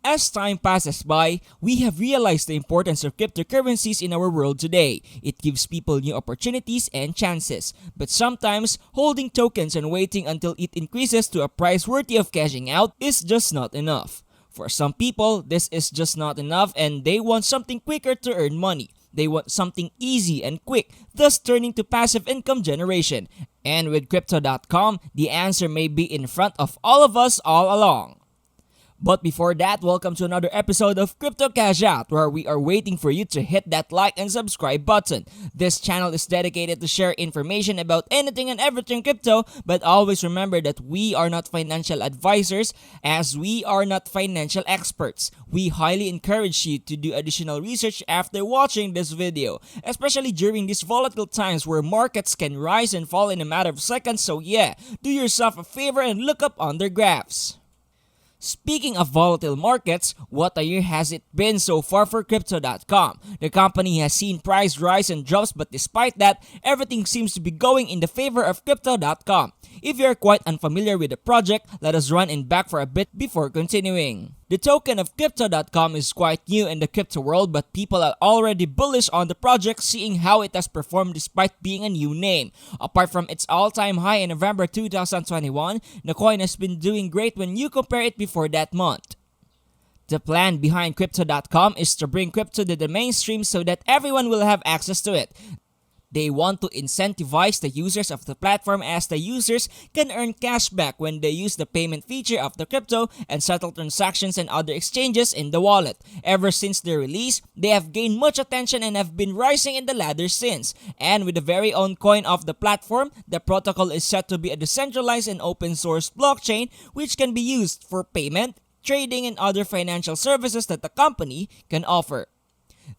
As time passes by, we have realized the importance of cryptocurrencies in our world today. It gives people new opportunities and chances. But sometimes, holding tokens and waiting until it increases to a price worthy of cashing out is just not enough. For some people, this is just not enough and they want something quicker to earn money. They want something easy and quick, thus turning to passive income generation. And with Crypto.com, the answer may be in front of all of us all along. But before that, welcome to another episode of Crypto Cash Out, where we are waiting for you to hit that like and subscribe button. This channel is dedicated to share information about anything and everything crypto, but always remember that we are not financial advisors as we are not financial experts. We highly encourage you to do additional research after watching this video, especially during these volatile times where markets can rise and fall in a matter of seconds. So yeah, do yourself a favor and look up on their graphs. Speaking of volatile markets, what a year has it been so far for Crypto.com? The company has seen price rise and drops, but despite that, everything seems to be going in the favor of Crypto.com. If you are quite unfamiliar with the project, let us run it back for a bit before continuing. The token of Crypto.com is quite new in the crypto world, but people are already bullish on the project, seeing how it has performed despite being a new name. Apart from its all-time high in November 2021, the coin has been doing great when you compare it before that month. The plan behind Crypto.com is to bring crypto to the mainstream so that everyone will have access to it. They want to incentivize the users of the platform as the users can earn cash back when they use the payment feature of the crypto and settle transactions and other exchanges in the wallet. Ever since their release, they have gained much attention and have been rising in the ladder since. And with the very own coin of the platform, the protocol is set to be a decentralized and open source blockchain which can be used for payment, trading, and other financial services that the company can offer.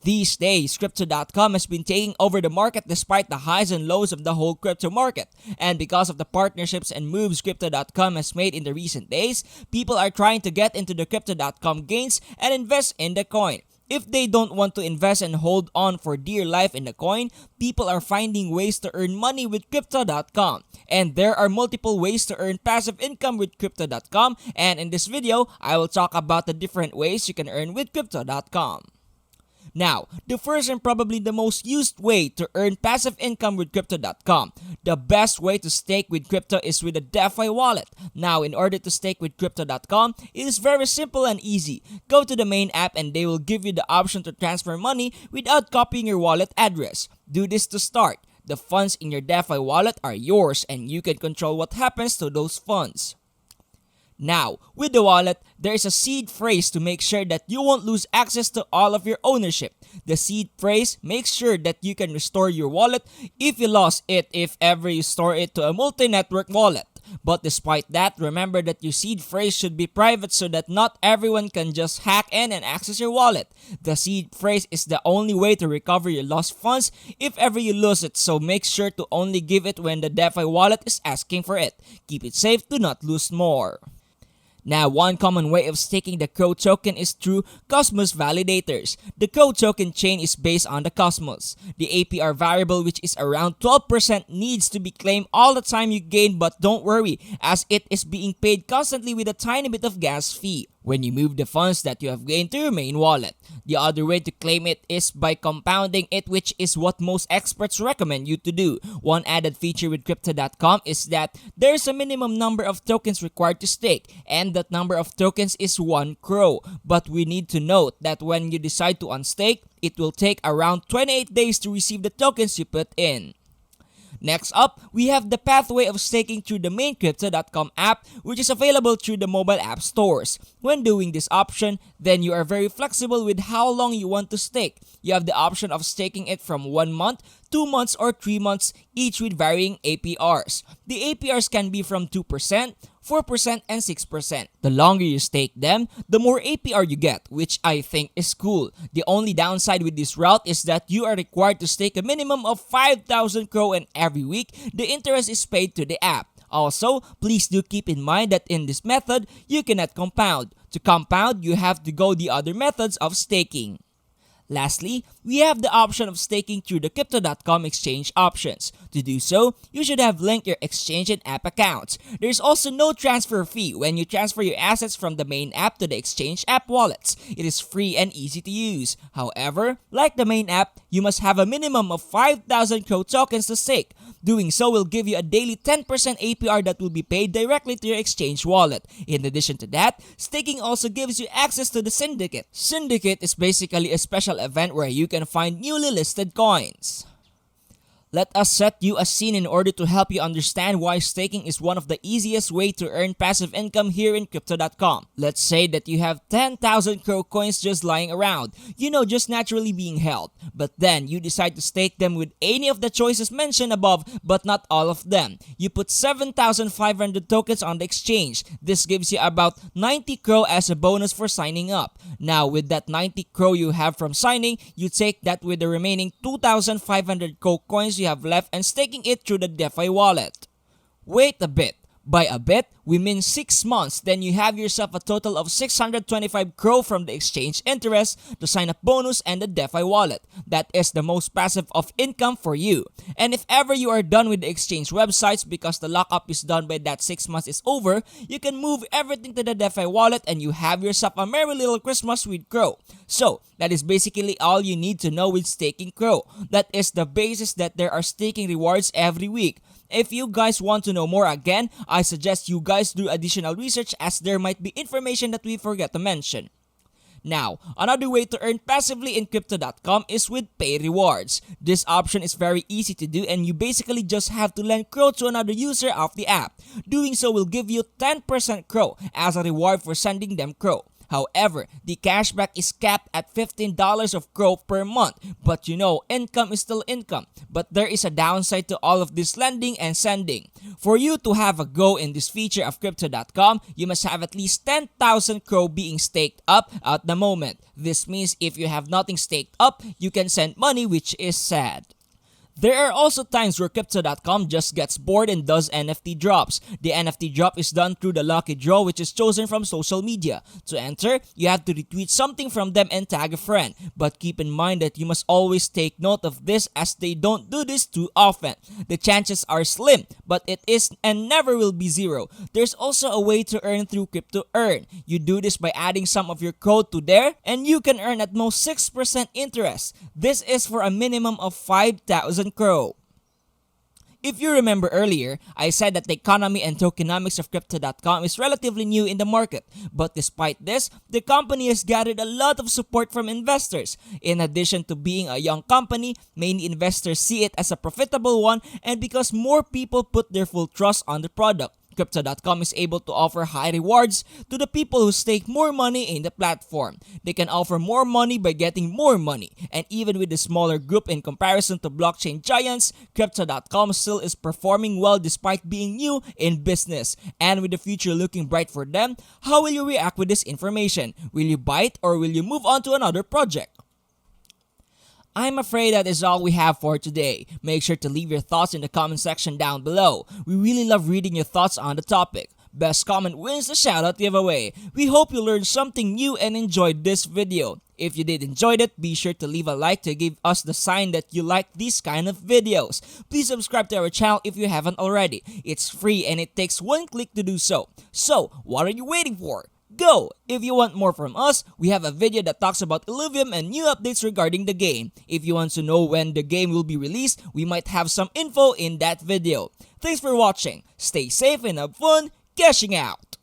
These days, Crypto.com has been taking over the market despite the highs and lows of the whole crypto market. And because of the partnerships and moves Crypto.com has made in the recent days, people are trying to get into the Crypto.com gains and invest in the coin. If they don't want to invest and hold on for dear life in the coin, people are finding ways to earn money with Crypto.com. And there are multiple ways to earn passive income with Crypto.com, and in this video, I will talk about the different ways you can earn with Crypto.com. Now, the first and probably the most used way to earn passive income with Crypto.com. The best way to stake with crypto is with a DeFi wallet. Now, in order to stake with Crypto.com, it is very simple and easy. Go to the main app and they will give you the option to transfer money without copying your wallet address. Do this to start. The funds in your DeFi wallet are yours and you can control what happens to those funds. Now, with the wallet, there is a seed phrase to make sure that you won't lose access to all of your ownership. The seed phrase makes sure that you can restore your wallet if you lost it if ever you store it to a multi-network wallet. But despite that, remember that your seed phrase should be private so that not everyone can just hack in and access your wallet. The seed phrase is the only way to recover your lost funds if ever you lose it, so make sure to only give it when the DeFi wallet is asking for it. Keep it safe to not lose more. Now, one common way of staking the CRO token is through Cosmos validators. The CRO token chain is based on the Cosmos. The APR variable, which is around 12%, needs to be claimed all the time you gain, but don't worry, as it is being paid constantly with a tiny bit of gas fee when you move the funds that you have gained to your main wallet. The other way to claim it is by compounding it, which is what most experts recommend you to do. One added feature with Crypto.com is that there is a minimum number of tokens required to stake, and that number of tokens is 1 CRO. But we need to note that when you decide to unstake, it will take around 28 days to receive the tokens you put in. Next up, we have the pathway of staking through the main Crypto.com app, which is available through the mobile app stores. When doing this option, then you are very flexible with how long you want to stake. You have the option of staking it from 1 month, 2 months, or 3 months, each with varying APRs. The APRs can be from 2%, 4%, and 6%. The longer you stake them, the more APR you get, which I think is cool. The only downside with this route is that you are required to stake a minimum of 5,000 CRO, and every week, the interest is paid to the app. Also, please do keep in mind that in this method, you cannot compound. To compound, you have to go the other methods of staking. Lastly, we have the option of staking through the Crypto.com exchange options. To do so, you should have linked your exchange and app accounts. There's also no transfer fee when you transfer your assets from the main app to the exchange app wallets. It is free and easy to use. However, like the main app, you must have a minimum of 5,000 CRO tokens to stake. Doing so will give you a daily 10% APR that will be paid directly to your exchange wallet. In addition to that, staking also gives you access to the Syndicate. Syndicate is basically a special event where you can find newly listed coins. Let us set you a scene in order to help you understand why staking is one of the easiest way to earn passive income here in Crypto.com. Let's say that you have 10,000 CRO coins just lying around, just naturally being held. But then you decide to stake them with any of the choices mentioned above, but not all of them. You put 7,500 tokens on the exchange. This gives you about 90 CRO as a bonus for signing up. Now with that 90 CRO you have from signing, you take that with the remaining 2,500 CRO coins you have left and staking it through the DeFi wallet. Wait a bit. By a bit, we mean 6 months, then you have yourself a total of 625 CRO from the exchange interest, the sign-up bonus, and the DeFi wallet. That is the most passive of income for you. And if ever you are done with the exchange websites because the lockup is done by that 6 months is over, you can move everything to the DeFi wallet and you have yourself a merry little Christmas with CRO. So, that is basically all you need to know with staking CRO. That is the basis that there are staking rewards every week. If you guys want to know more again, I suggest you guys do additional research as there might be information that we forget to mention. Now, another way to earn passively in Crypto.com is with pay rewards. This option is very easy to do and you basically just have to lend CRO to another user of the app. Doing so will give you 10% CRO as a reward for sending them CRO. However, the cashback is capped at $15 of CRO per month. But income is still income. But there is a downside to all of this lending and sending. For you to have a go in this feature of Crypto.com, you must have at least 10,000 CRO being staked up at the moment. This means if you have nothing staked up, you can send money, which is sad. There are also times where Crypto.com just gets bored and does NFT drops. The NFT drop is done through the lucky draw which is chosen from social media. To enter, you have to retweet something from them and tag a friend. But keep in mind that you must always take note of this as they don't do this too often. The chances are slim, but it is and never will be zero. There's also a way to earn through Crypto Earn. You do this by adding some of your code to there and you can earn at most 6% interest. This is for a minimum of 5,000 CRO. If you remember earlier, I said that the economy and tokenomics of Crypto.com is relatively new in the market. But despite this, the company has gathered a lot of support from investors. In addition to being a young company, many investors see it as a profitable one and because more people put their full trust on the product. Crypto.com is able to offer high rewards to the people who stake more money in the platform. They can offer more money by getting more money. And even with a smaller group in comparison to blockchain giants, Crypto.com still is performing well despite being new in business. And with the future looking bright for them, how will you react with this information? Will you buy it or will you move on to another project? I'm afraid that is all we have for today. Make sure to leave your thoughts in the comment section down below. We really love reading your thoughts on the topic. Best comment wins the shoutout giveaway. We hope you learned something new and enjoyed this video. If you did enjoy it, be sure to leave a like to give us the sign that you like these kind of videos. Please subscribe to our channel if you haven't already. It's free and it takes one click to do so. So, what are you waiting for? Go! If you want more from us, we have a video that talks about Illuvium and new updates regarding the game. If you want to know when the game will be released, we might have some info in that video. Thanks for watching. Stay safe and have fun cashing out!